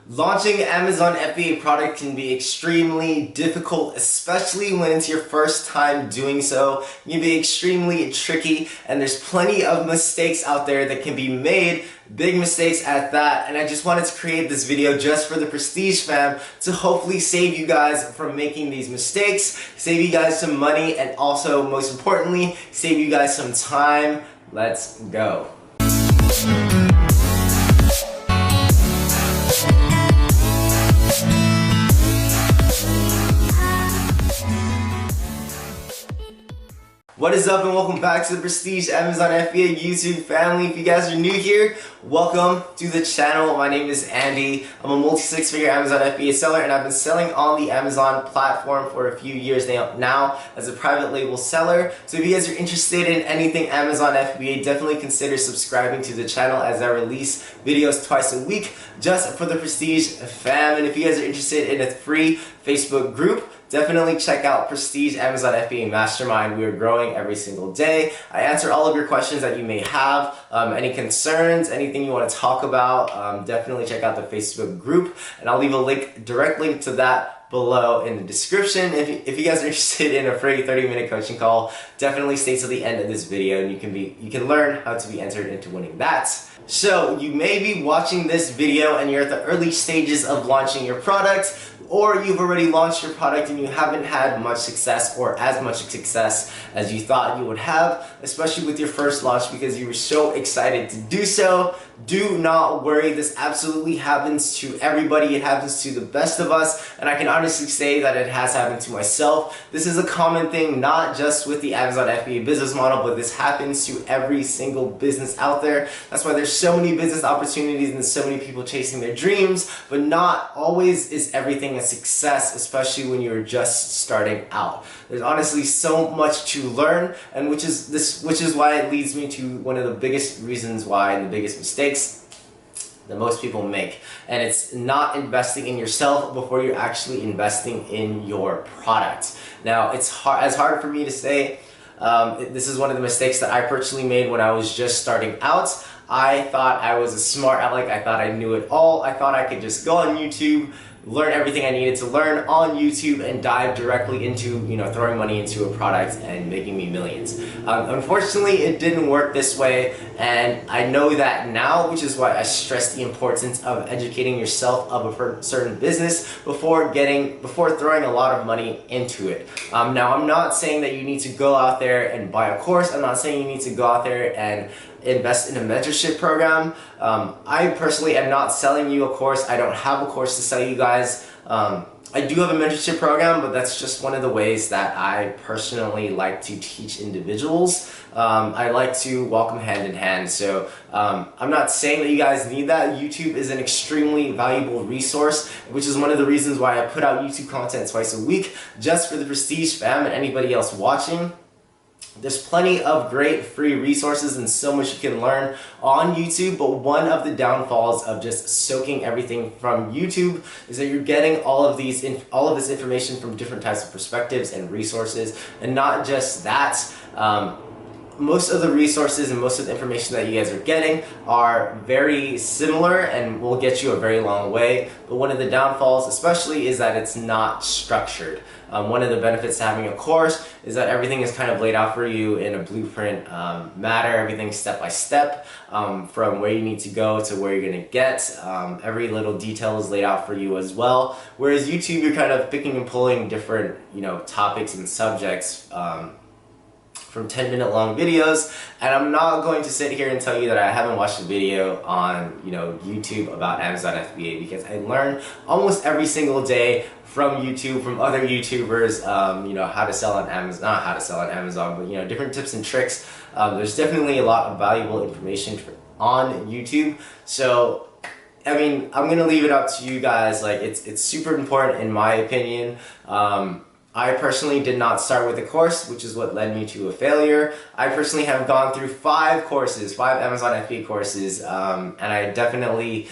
Launching Amazon FBA product can be extremely difficult, especially when it's your first time doing so. It can be extremely tricky, and there's plenty of mistakes out there that can be made, big mistakes at that. And I just wanted to create this video just for the Prestige fam to hopefully save you guys from making these mistakes, save you guys some money, and also, most importantly, save you guys some time. Let's go. What is up, and welcome back to the Prestige Amazon FBA YouTube family. If you guys are new here, welcome to the channel. My name is Andy. I'm a multi-six-figure Amazon FBA seller, and I've been selling on the Amazon platform for a few years now as a private label seller. So if you guys are interested in anything Amazon FBA, definitely consider subscribing to the channel, as I release videos twice a week just for the Prestige fam. And if you guys are interested in a free Facebook group, definitely check out Prestige Amazon FBA Mastermind. We are growing every single day. I answer all of your questions that you may have, any concerns, anything you want to talk about. Definitely check out the Facebook group, and I'll leave a direct link to that below in the description. If you guys are interested in a free 30-minute coaching call, definitely stay till the end of this video, and you can learn how to be entered into winning that. So you may be watching this video and you're at the early stages of launching your product, or you've already launched your product and you haven't had much success, or as much success as you thought you would have, especially with your first launch because you were so excited to do so. Do not worry, this absolutely happens to everybody. It happens to the best of us, and I can honestly say that it has happened to myself. This is a common thing, not just with the Amazon FBA business model, but this happens to every single business out there. That's why there's so many business opportunities and so many people chasing their dreams, but not always is everything a success, especially when you're just starting out. There's honestly so much to learn, and which is why it leads me to one of the biggest reasons why, and the biggest mistakes that most people make, and it's not investing in yourself before you're actually investing in your product. Now, it's hard for me to say. This is one of the mistakes that I personally made when I was just starting out. I thought I was a smart aleck. I thought I knew it all. I thought I could just go on YouTube, learn everything I needed to learn on YouTube, and dive directly into, throwing money into a product and making me millions. Unfortunately, it didn't work this way, and I know that now, which is why I stress the importance of educating yourself of a certain business before throwing a lot of money into it. Now, I'm not saying that you need to go out there and buy a course. I'm not saying you need to go out there and invest in a mentorship program. I personally am not selling you a course. I don't have a course to sell you guys. I do have a mentorship program, but that's just one of the ways that I personally like to teach individuals. I like to walk them hand in hand. So I'm not saying that you guys need that. YouTube is an extremely valuable resource, which is one of the reasons why I put out YouTube content twice a week, just for the Prestige fam and anybody else watching. There's plenty of great free resources and so much you can learn on YouTube, but one of the downfalls of just soaking everything from YouTube is that you're getting all of this information from different types of perspectives and resources. And not just that, most of the resources and most of the information that you guys are getting are very similar and will get you a very long way. But one of the downfalls especially is that it's not structured. One of the benefits to having a course is that everything is kind of laid out for you in a blueprint manner. Everything's step by step, from where you need to go to where you're going to get. Every little detail is laid out for you as well. Whereas YouTube, you're kind of picking and pulling different, topics and subjects from 10-minute long videos, and I'm not going to sit here and tell you that I haven't watched a video on YouTube about Amazon FBA, because I learn almost every single day from YouTube, from other YouTubers, how to sell on Amazon, not how to sell on Amazon, but different tips and tricks. There's definitely a lot of valuable information on YouTube. So I mean, I'm gonna leave it up to you guys. Like, it's super important in my opinion. I personally did not start with a course, which is what led me to a failure. I personally have gone through 5 Amazon FBA courses, and I definitely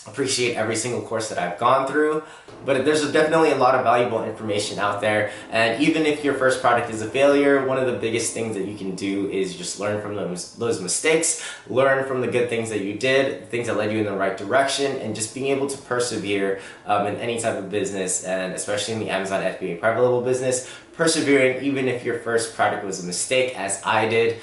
appreciate every single course that I've gone through, but there's definitely a lot of valuable information out there. And even if your first product is a failure, one of the biggest things that you can do is just learn from those mistakes, learn from the good things that you did, things that led you in the right direction, and just being able to persevere in any type of business, and especially in the Amazon FBA private label business. Persevering, even if your first product was a mistake, as I did,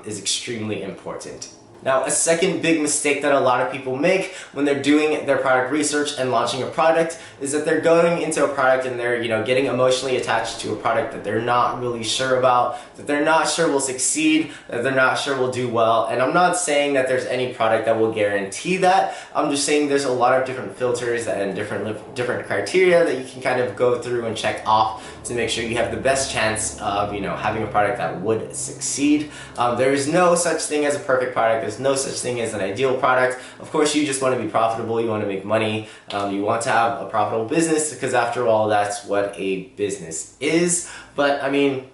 is extremely important. Now, a second big mistake that a lot of people make when they're doing their product research and launching a product is that they're going into a product and they're, getting emotionally attached to a product that they're not really sure about, that they're not sure will succeed, that they're not sure will do well. And I'm not saying that there's any product that will guarantee that. I'm just saying there's a lot of different filters and different criteria that you can kind of go through and check off to make sure you have the best chance of, having a product that would succeed. There is no such thing as a perfect product. There's no such thing as an ideal product. Of course, you just want to be profitable, you want to make money, you want to have a profitable business, because after all, that's what a business is. But I mean,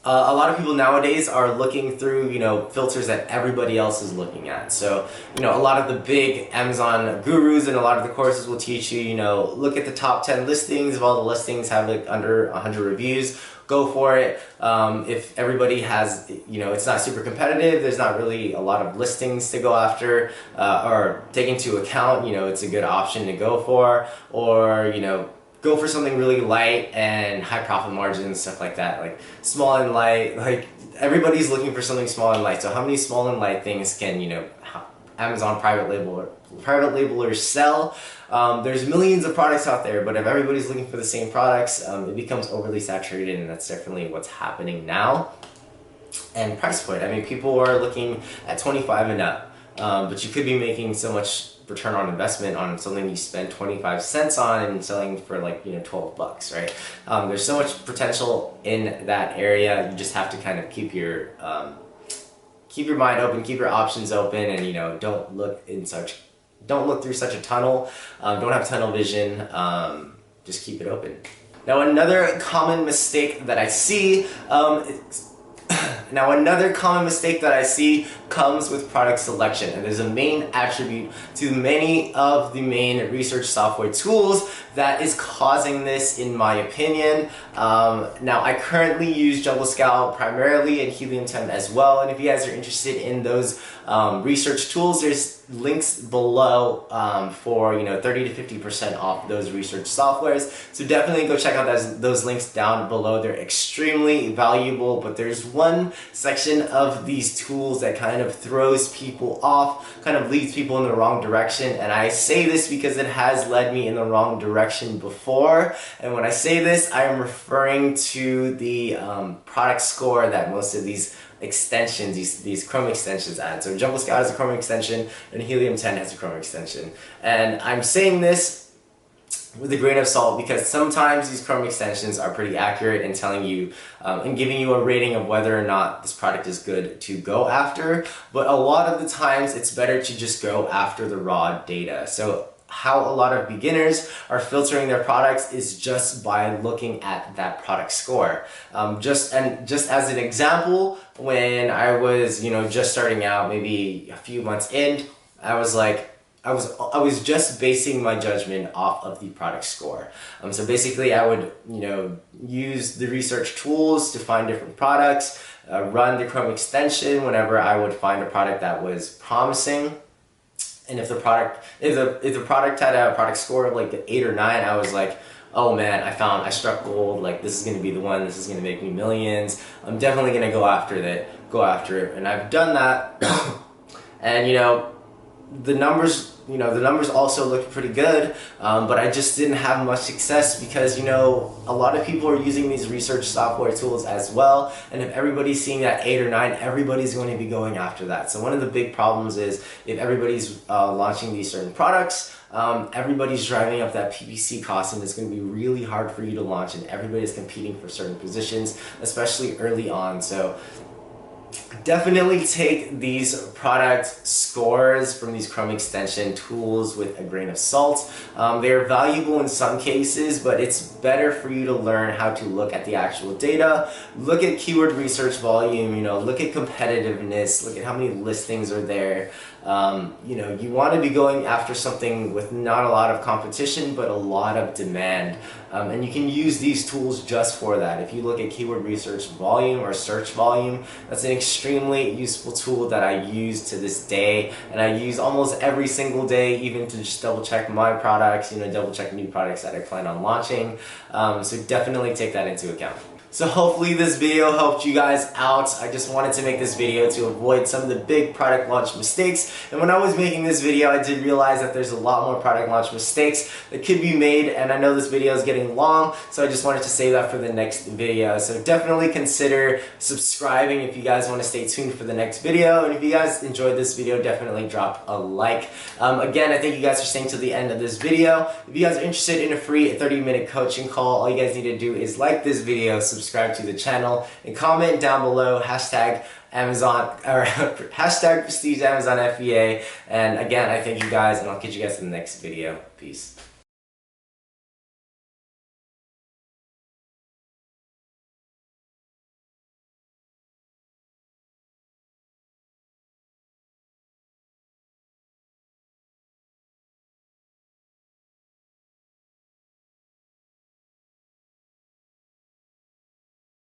a lot of people nowadays are looking through, filters that everybody else is looking at. So, a lot of the big Amazon gurus and a lot of the courses will teach you, look at the top 10 listings. If all the listings have like under 100 reviews, go for it. If everybody has, it's not super competitive, there's not really a lot of listings to go after or take into account, it's a good option to go for. Or, go for something really light and high profit margins, stuff like that, like small and light. Like, everybody's looking for something small and light. So how many small and light things can, Amazon private labelers sell? There's millions of products out there, but if everybody's looking for the same products, it becomes overly saturated, and that's definitely what's happening now. And price point, I mean, people are looking at 25 and up, but you could be making so much return on investment on something you spend 25 cents on and selling for like 12 bucks, right? There's so much potential in that area. You just have to kind of keep your mind open, keep your options open, and don't look through such a tunnel. Don't have tunnel vision. Just keep it open. Now, another common mistake that I see comes with product selection, and there's a main attribute to many of the main research software tools that is causing this, in my opinion. Now, I currently use Jungle Scout primarily and Helium 10 as well, and if you guys are interested in those research tools, there's links below for 30 to 50% off those research softwares. So definitely go check out those links down below. They're extremely valuable, but there's one section of these tools that kind of throws people off, kind of leads people in the wrong direction. And I say this because it has led me in the wrong direction before. And when I say this, I am referring to the product score that most of these extensions, these Chrome extensions add. So Jungle Scout has a Chrome extension and Helium 10 has a Chrome extension. And I'm saying this with a grain of salt because sometimes these Chrome extensions are pretty accurate in telling you and giving you a rating of whether or not this product is good to go after. But a lot of the times it's better to just go after the raw data. So how a lot of beginners are filtering their products is just by looking at that product score. Just as an example, when I was just starting out, maybe a few months in, I was just basing my judgment off of the product score. So basically, I would use the research tools to find different products, run the Chrome extension whenever I would find a product that was promising. And if the product had a product score of like 8 or 9, I was like, oh man, I struck gold. Like, this is gonna be the one. This is gonna make me millions. I'm definitely gonna go after it. And I've done that. And the numbers also looked pretty good, but I just didn't have much success because a lot of people are using these research software tools as well, and if everybody's seeing that 8 or 9, everybody's going to be going after that. So one of the big problems is if everybody's launching these certain products, everybody's driving up that PPC cost, and it's going to be really hard for you to launch, and everybody's competing for certain positions, especially early on. So Definitely take these product scores from these Chrome extension tools with a grain of salt. They're valuable in some cases, but it's better for you to learn how to look at the actual data, look at keyword research volume, look at competitiveness, look at how many listings are there. You want to be going after something with not a lot of competition, but a lot of demand. And you can use these tools just for that. If you look at keyword research volume or search volume, that's an extremely useful tool that I use to this day, and I use almost every single day, even to just double check my products, double check new products that I plan on launching. So definitely take that into account. So hopefully this video helped you guys out. I just wanted to make this video to avoid some of the big product launch mistakes. And when I was making this video, I did realize that there's a lot more product launch mistakes that could be made, and I know this video is getting long, so I just wanted to save that for the next video. So definitely consider subscribing if you guys want to stay tuned for the next video. And if you guys enjoyed this video, definitely drop a like. Again, I thank you guys for staying to the end of this video. If you guys are interested in a free 30-minute coaching call, all you guys need to do is like this video, subscribe to the channel, and comment down below hashtag Amazon or hashtag Prestige Amazon FBA. And again, I thank you guys, and I'll catch you guys in the next video. Peace.